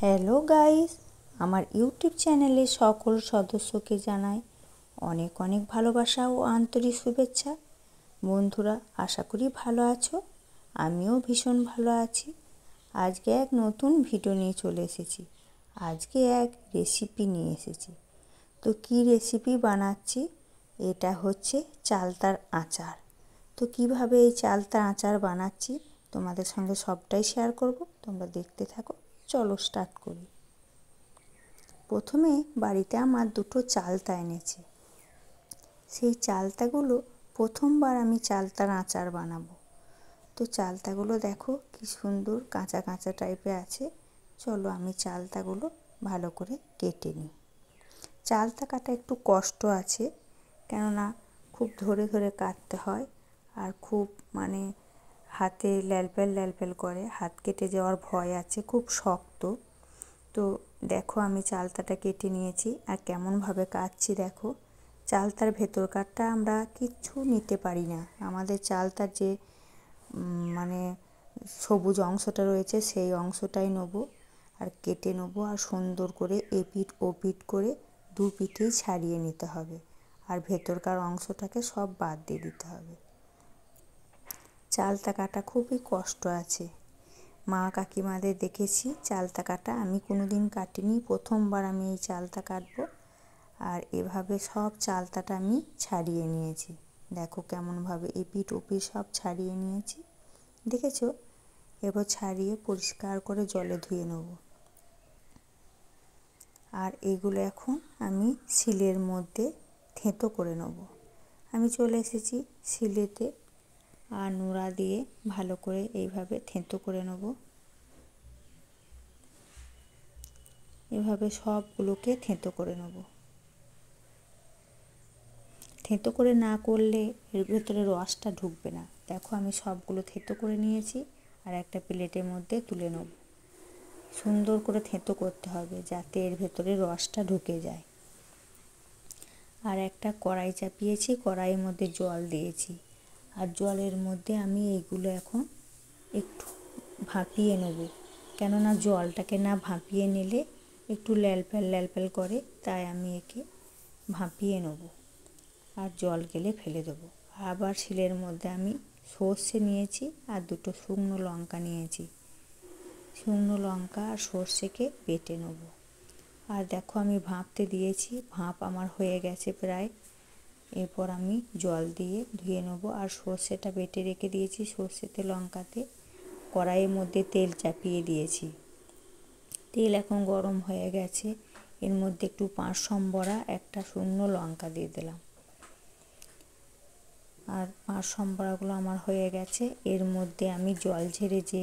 Hello guys, আমার YouTube চ্যানেলে সকল সদস্যকে জানাই অনেক অনেক ভালোবাসা ও আন্তরিক শুভেচ্ছা। বন্ধুরা, আশা করি ভালো আছো। আমিও ভীষণ ভালো আছি। আজকে এক নতুন ভিডিও নিয়ে চলে এসেছি। আজকে এক রেসিপি নিয়ে এসেছি। তো কী রেসিপি বানাচ্ছি? এটা হচ্ছে চালতার আচার। তো কিভাবে এই চালতার আচার বানাচ্ছি তোমাদের সঙ্গে সবটাই শেয়ার করব। তোমরা দেখতে থাকো। চলো স্টার্ট করি। প্রথমে বাড়িতে আমার দুটো চালতা এনেছি। সেই চালতাগুলো প্রথমবার আমি চালতার আচার বানাবো। তো চালতাগুলো দেখো কি সুন্দর কাঁচা কাঁচা টাইপের আছে। চলো আমি চালতাগুলো ভালো করে কেটে নিই। চালতা কাটা একটু কষ্ট আছে, কেননা খুব ধরে ধরে কাটতে হয়, আর খুব হাতে ল্যালপেল ল্যালপেল করে, হাত কেটে যাওয়ার ভয় আছে, খুব শক্ত। তো দেখো আমি চালতাটা কেটে নিয়েছি, আর কেমনভাবে কাটছি দেখো। চালতার ভেতরকারটা আমরা কিচ্ছু নিতে পারি না। আমাদের চালতার যে সবুজ অংশটা রয়েছে সেই অংশটাই নেবো, আর কেটে নেবো, আর সুন্দর করে এপিঠ ওপিঠ করে দু পিঠেই ছাড়িয়ে নিতে হবে, আর ভেতরকার অংশটাকে সব বাদ দিয়ে দিতে হবে। চালতা কাটা খুবই কষ্ট আছে। মা কাকিমাদের দেখেছি চালতা কাটা, আমি কোনো দিন কাটিনি, প্রথমবার আমি এই চালতা কাটবো। আর এভাবে সব চালতাটা আমি ছাড়িয়ে নিয়েছি। দেখো কেমনভাবে এপিঠ ওপিঠ সব ছাড়িয়ে নিয়েছি, দেখেছো? এবার ছাড়িয়ে পরিষ্কার করে জলে ধুয়ে নেব। আর এগুলো এখন আমি শিলের মধ্যে থেঁতো করে নেব। আমি চলে এসেছি শিলেতে, আর নোড়া দিয়ে ভালো করে এইভাবে থেঁতো করে নেব। এভাবে সবগুলোকে থেঁতো করে নেব। থেঁতো করে না করলে এর ভেতরে রসটা ঢুকবে না। দেখো আমি সবগুলো থেঁতো করে নিয়েছি, আর একটা প্লেটের মধ্যে তুলে নেব। সুন্দর করে থেঁতো করতে হবে যাতে এর ভেতরে রসটা ঢুকে যায়। আর একটা কড়াই চাপিয়েছি, কড়াইয়ের মধ্যে জল দিয়েছি, আর জলের মধ্যে আমি এইগুলো এখন একটু ভাপিয়ে নেব। কেননা জলটাকে না ভাপিয়ে নিলে একটু ল্যালপ্যাল ল্যালপ্যাল করে, তাই আমি একে ভাপিয়ে নেব। আর জল গেলে ফেলে দেবো। আবার শিলের মধ্যে আমি সর্ষে নিয়েছি, আর দুটো শুকনো লঙ্কা নিয়েছি। শুকনো লঙ্কা আর সর্ষেকে বেটে নেব। আর দেখো আমি ভাপতে দিয়েছি, ভাপ আমার হয়ে গেছে প্রায়। এরপর আমি জল দিয়ে ধুয়ে নেব। আর সর্ষেটা বেটে রেখে দিয়েছি, সর্ষেতে লঙ্কাতে কড়াইয়ের মধ্যে তেল চাপিয়ে দিয়েছি। তেল এখন গরম হয়ে গেছে, এর মধ্যে একটু পাঁচফোড়ন, একটা শুকনো লঙ্কা দিয়ে দিলাম। আর পাঁচফোড়নগুলো আমার হয়ে গেছে। এর মধ্যে আমি জল ঝেড়ে যে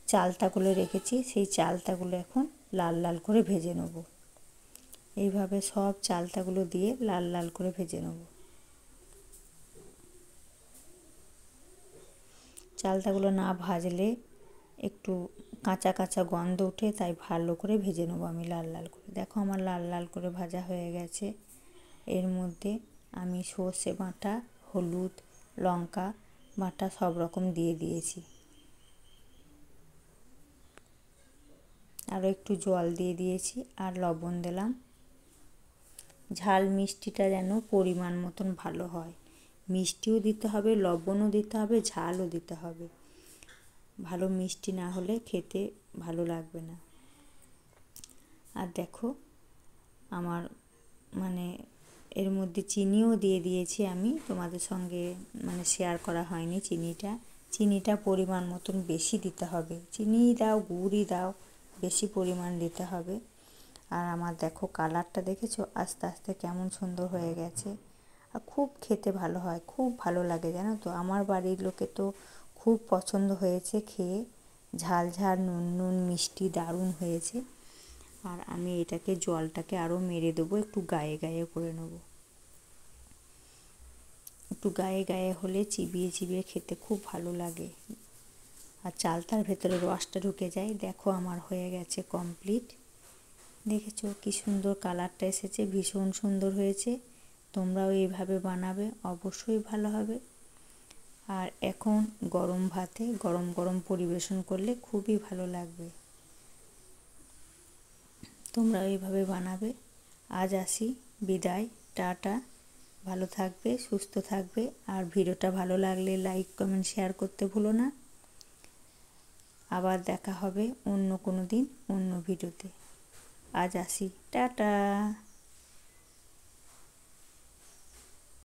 চালতাগুলো রেখেছি সেই চালতাগুলো এখন লাল লাল করে ভেজে নেব। এইভাবে সব চালতাগুলো দিয়ে লাল লাল করে ভেজে নেব। চালতাগুলো না ভাজলে একটু কাঁচা কাঁচা গন্ধ ওঠে, তাই ভালো করে ভেজে নেবো আমি লাল লাল করে। দেখো আমার লাল লাল করে ভাজা হয়ে গেছে। এর মধ্যে আমি সর্ষে বাটা, হলুদ, লঙ্কা বাটা সব রকম দিয়ে দিয়েছি। আরও একটু জল দিয়ে দিয়েছি, আর লবণ দিলাম। ঝাল মিষ্টিটা যেন পরিমাণ মতন ভালো হয়। মিষ্টিও দিতে হবে, লবণও দিতে হবে, ঝালও দিতে হবে। ভালো মিষ্টি না হলে খেতে ভালো লাগবে না। আর দেখো আমার এর মধ্যে চিনিও দিয়ে দিয়েছি আমি, তোমাদের সঙ্গে শেয়ার করা হয়নি চিনিটা পরিমাণ মতন বেশি দিতে হবে। চিনি দাও, গুড়ই দাও, বেশি পরিমাণ দিতে হবে। আর আমার দেখো কালারটা দেখেছো আস্তে আস্তে কেমন সুন্দর হয়ে গেছে। আর খুব খেতে ভালো হয়, খুব ভালো লাগে জানো তো। আমার বাড়ির লোকে তো খুব পছন্দ হয়েছে খেয়ে, ঝাল ঝাল নুন নুন মিষ্টি দারুণ হয়েছে। আর আমি এটাকে জলটাকে আরও মেরে দেবো, একটু গায়ে গায়ে করে নেবো। একটু গায়ে গায়ে হলে চিবিয়ে চিবিয়ে খেতে খুব ভালো লাগে, আর চালতার ভেতরে রসটা ঢুকে যায়। দেখো আমার হয়ে গেছে কমপ্লিট। দেখেছো কি সুন্দর কালারটা এসেছে, ভীষণ সুন্দর হয়েছে। তোমরাও এইভাবে বানাবে, অবশ্যই ভালো হবে। আর এখন গরম ভাতে গরম গরম পরিবেশন করলে খুবই ভালো লাগবে। তোমরা এইভাবে বানাবে। আজ আসি, বিদায়, টাটা। ভালো থাকবে, সুস্থ থাকবে। আর ভিডিওটা ভালো লাগলে লাইক কমেন্ট শেয়ার করতে ভুলো না। আবার দেখা হবে অন্য কোনো দিন অন্য ভিডিওতে। আজ আসি, টাটা।